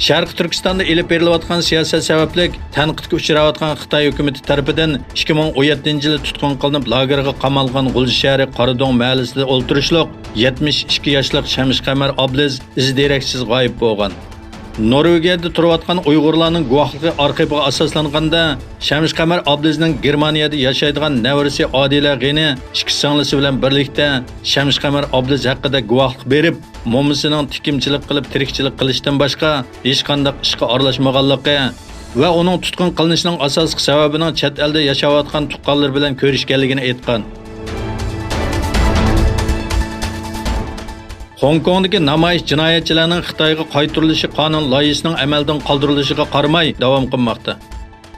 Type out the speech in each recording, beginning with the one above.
Sharq Turkistonda elib berilayotgan siyosat sababli tanqidga uchrayotgan Xitoy hukumatı tarafidan 2017-yili tutqun qilinib lagerga qamalgan G'ulji shahri Qoradong mahallasida o'ltirishliq 72 yoshli Shamishqamar Abdulaziz iz deraksiz g'oyib bo'lgan. Norvegiyada turayotgan Uyg'urlarning guvohligi arxiviga asoslanganda Shamishqamar Abdulazizning Germaniyada yashaydigan nevarasi Odila G'ini ikki singlisi bilan birlikda Shamishqamar Abdulaziz haqida guvohlik berib, mo'misining tikimchilik qilib tirikchilik qilishdan boshqa hech qanday ishga aralashmaganligi va uning tutqun qilinishining asosiy sababining chet elda yashayotgan tuqqanlar bilan ko'rishganligini aytgan. Hong Kongdagi namoyish jinoyatchilarning Xitoyga qaytarilishi qonun loyihasining amaldan qoldirilishiga qaramay davom qilmoqda.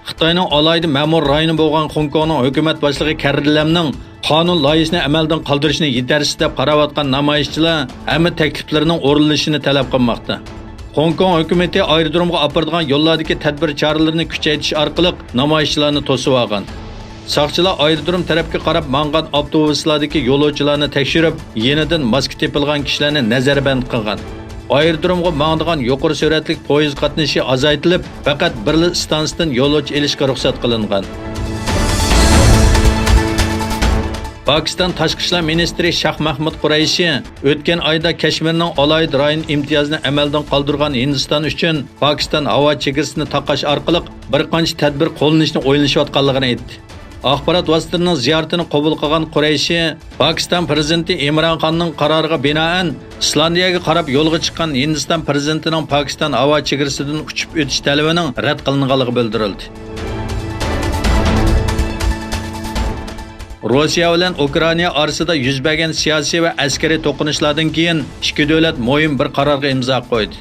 Xitoyning alayda ma'mur rayoni bo'lgan Hong Kongning hukumat boshlig'i Carrie Lamning qonun loyihasini amaldan qoldirishni yetarsiz deb qarawatgan namoyishchilar hamma takliflarining o'rinlashini talab qilmoqda. Hong Kong hukumati aerodromga aparadigan yo'llardagi tadbir choralarini kuchaytirish orqali namoyishchilarni to'sib olgan. Saqchilar aerodrom tarafga qarab mangan avtobuslardagi yo'lovchilarni tekshirib, yenidan maska tepilgan kishilarni nazarband qilgan. Aerodromga mangdigan yuqori sur'atli poyezd qatnashi azaytilib, faqat bir stansiyadan yo'lovchi elishga ruxsat qilingan. Pakistan Tashqi ishlar ministri Shah Mahmud Qurayshi o'tgan oyda Kashmirning alayda rayon imtiyozini amaldan qoldirgan Hindiston uchun Pakistan havo chegarasini taqash orqali bir qancha tadbir qo'llanishni o'ylashayotganligini aytdi. Axborot vositalarining ziyoratini qabul qilgan Qurayshi, Pakistan prezidenti Imron Xonning qaroriga binoan Islandiyaga qarab yo'lga chiqqan Hindiston prezidentining Pakistan havo chegarasidan uchib o'tish talabining rad qilinganligi bildirildi. Rossiya bilan Ukraina orasida yuz bergan siyosiy va askariy to'qinishlardan keyin ikki davlat muhim bir qarorga imzo qo'ydi.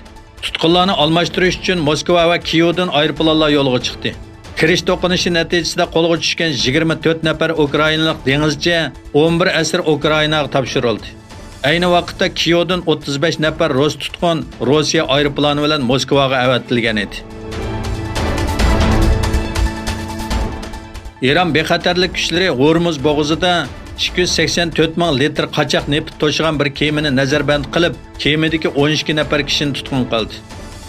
Tutqunlarni almashtirish uchun Moskva va Kiyevdan aeroplanlar yo'lga chiqdi. Kirish to'qinishi natijasida qo'lga tushgan 24 nafar ukrainalik dengizchi 11 asir Ukrainaga topshirildi. Ayni vaqtda Kiyevdan 35 nafar rus tutqun Rossiya aeroplani bilan Moskvaga avatilgan edi. İran bexatarlik kuchlari Hormuz bo'g'izida 284 ming litr qochoq neft to'shigan bir kemani nazarband qilib, kemadagi 12 nafar kishini tutqun qildi.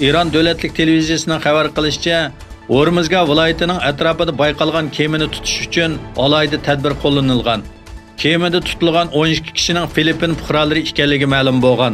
İran davlatlik televiziyasining xabar qilishicha, Hormuzga viloyatining atrofida bayqalgan kemani tutish uchun alayda tadbir qo'llanilgan. Kemada tutilgan 12 kishining Filippin fuqarolari ekanligi ma'lum bo'lgan.